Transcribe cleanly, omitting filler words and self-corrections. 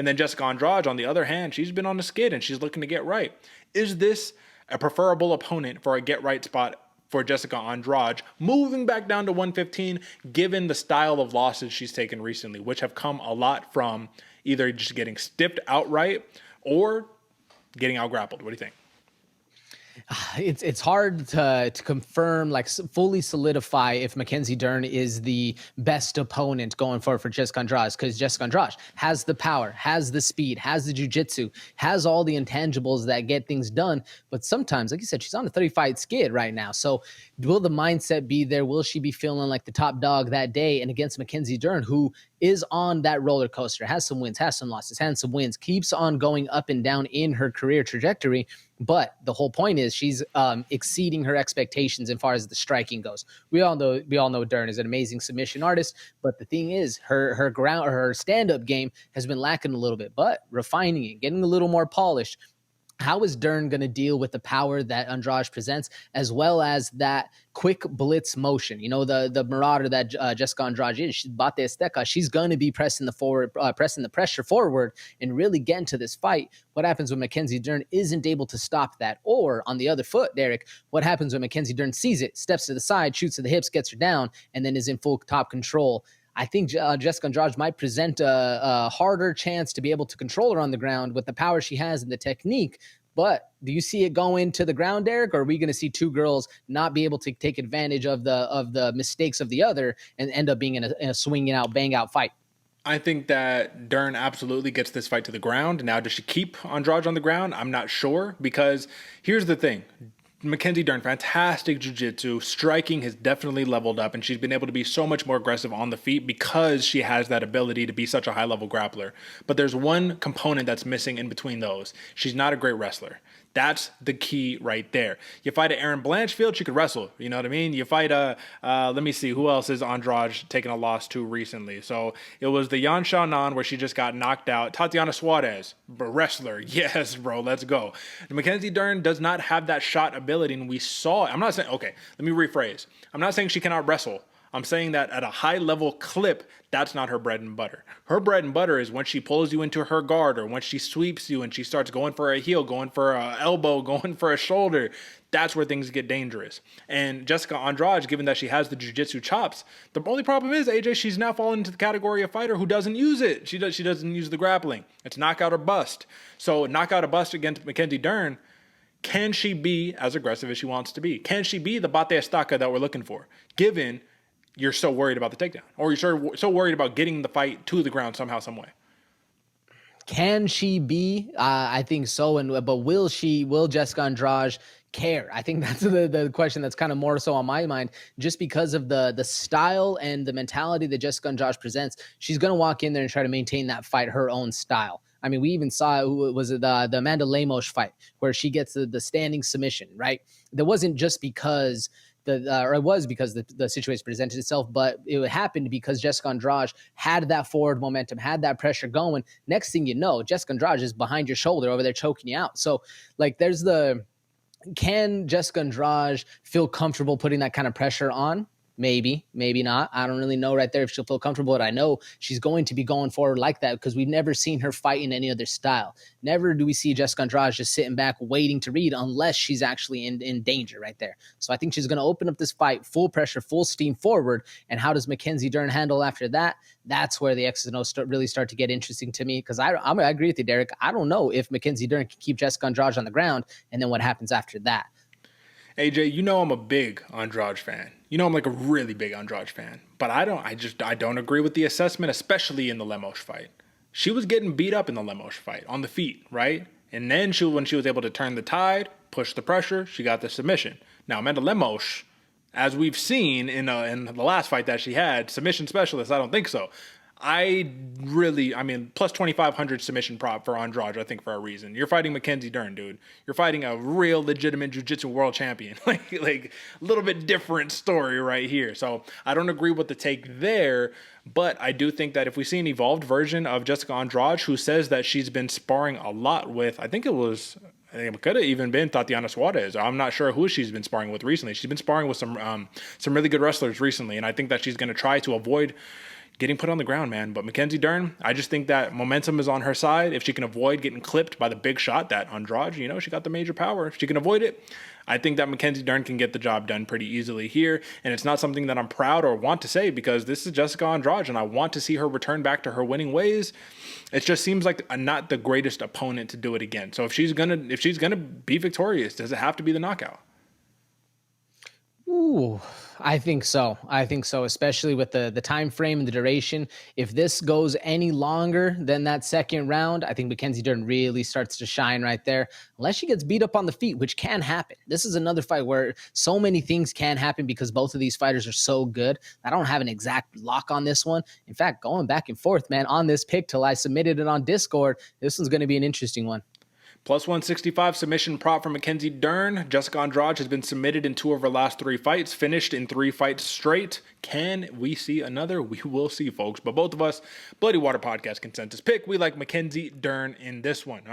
And then Jessica Andrade, on the other hand, she's been on the skid and she's looking to get right. Is this a preferable opponent for a get right spot for Jessica Andrade, moving back down to 115, given the style of losses she's taken recently, which have come a lot from either just getting stiffed outright or getting out-grappled? What do you think? It's hard to confirm, like fully solidify if Mackenzie Dern is the best opponent going forward for Jessica Andrade, because Jessica Andrade has the power, has the speed, has the jiu-jitsu, has all the intangibles that get things done. But sometimes, like you said, she's on a 30-fight skid right now. So will the mindset be there? Will she be feeling like the top dog that day? And against Mackenzie Dern, who is on that roller coaster, has some wins, has some losses, has some wins, keeps on going up and down in her career trajectory. But the whole point is she's exceeding her expectations as far as the striking goes. We all know Dern is an amazing submission artist, but the thing is her stand-up game has been lacking a little bit, but refining it, getting a little more polished. How is Dern going to deal with the power that Andrade presents, as well as that quick blitz motion? You know, the marauder that Jessica Andrade is, Bate Azteca, she's going to be pressing the pressure forward and really get into this fight. What happens when Mackenzie Dern isn't able to stop that? Or on the other foot, Derek, what happens when Mackenzie Dern sees it, steps to the side, shoots to the hips, gets her down, and then is in full top control? I think Jessica Andrade might present a harder chance to be able to control her on the ground with the power she has and the technique. But do you see it going to the ground, Derek, or are we going to see two girls not be able to take advantage of the mistakes of the other and end up being in a swinging out, bang out fight? I think that Dern absolutely gets this fight to the ground. Now, does she keep Andrade on the ground? I'm not sure, because here's the thing. Mackenzie Dern, fantastic jiu-jitsu. Striking has definitely leveled up, and she's been able to be so much more aggressive on the feet because she has that ability to be such a high-level grappler. But there's one component that's missing in between those. She's not a great wrestler. That's the key right there. You fight a Erin Blanchfield, she could wrestle. You know what I mean? You fight let me see, who else is Andrade taken a loss to recently? So it was the Yan Xiaonan where she just got knocked out. Tatiana Suarez, wrestler. Yes, bro, let's go. Mackenzie Dern does not have that shot ability, and we saw it. I'm not saying, okay, let me rephrase. I'm not saying she cannot wrestle. I'm saying that at a high level clip, that's not her bread and butter. Her bread and butter is when she pulls you into her guard, or when she sweeps you and she starts going for a heel, going for an elbow, going for a shoulder. That's where things get dangerous. And Jessica Andrade, given that she has the jiu-jitsu chops, the only problem is, AJ, she's now fallen into the category of fighter who doesn't use it. She doesn't use the grappling. It's knockout or bust. So knockout or bust against Mackenzie Dern. Can she be as aggressive as she wants to be? Can she be the Bate Estaca that we're looking for, given you're so worried about the takedown, or you're so worried about getting the fight to the ground somehow, some way? Can she be? I think so. But will Jessica Andrade care? I think that's the question that's kind of more so on my mind, just because of the style and the mentality that Jessica Andrade presents. She's going to walk in there and try to maintain that fight her own style. I mean, we even saw the Amanda Lemos fight where she gets the standing submission, right? That wasn't just because it was because the situation presented itself, but it happened because Jessica Andrade had that forward momentum, had that pressure going. Next thing you know, Jessica Andrade is behind your shoulder over there choking you out. So, like, can Jessica Andrade feel comfortable putting that kind of pressure on? Maybe, maybe not. I don't really know right there if she'll feel comfortable, but I know she's going to be going forward like that because we've never seen her fight in any other style. Never do we see Jessica Andrade just sitting back waiting to read unless she's actually in danger right there. So I think she's going to open up this fight, full pressure, full steam forward. And how does Mackenzie Dern handle after that? That's where the X's and O's really start to get interesting to me, because I agree with you, Derek. I don't know if Mackenzie Dern can keep Jessica Andrade on the ground, and then what happens after that. AJ, you know I'm a big Andrade fan. You know I'm like a really big Andrade fan. But I don't agree with the assessment, especially in the Lemos fight. She was getting beat up in the Lemos fight on the feet, right? And then when she was able to turn the tide, push the pressure, she got the submission. Now, Amanda Lemos, as we've seen in the last fight that she had, submission specialist, I don't think so. Plus 2,500 submission prop for Andrade, I think, for a reason. You're fighting Mackenzie Dern, dude. You're fighting a real legitimate jiu-jitsu world champion. like a little bit different story right here. So I don't agree with the take there, but I do think that if we see an evolved version of Jessica Andrade, who says that she's been sparring a lot with, I think it could have even been Tatiana Suarez. I'm not sure who she's been sparring with recently. She's been sparring with some really good wrestlers recently, and I think that she's going to try to avoid getting put on the ground, man. But Mackenzie Dern, I just think that momentum is on her side. If she can avoid getting clipped by the big shot that Andrade, she got the major power. If she can avoid it, I think that Mackenzie Dern can get the job done pretty easily here. And it's not something that I'm proud or want to say because this is Jessica Andrade and I want to see her return back to her winning ways. It just seems like not the greatest opponent to do it again. So if she's gonna be victorious, does it have to be the knockout? Ooh, I think so. Especially with the time frame and the duration. If this goes any longer than that second round, I think Mackenzie Dern really starts to shine right there. Unless she gets beat up on the feet, which can happen. This is another fight where so many things can happen because both of these fighters are so good. I don't have an exact lock on this one. In fact, going back and forth, man, on this pick till I submitted it on Discord, this one's going to be an interesting one. Plus 165 submission prop for Mackenzie Dern. Jessica Andrade has been submitted in 2 of her last 3 fights, finished in 3 fights straight. Can we see another? We will see, folks. But both of us, Bloody Water Podcast consensus pick. We like Mackenzie Dern in this one. All right.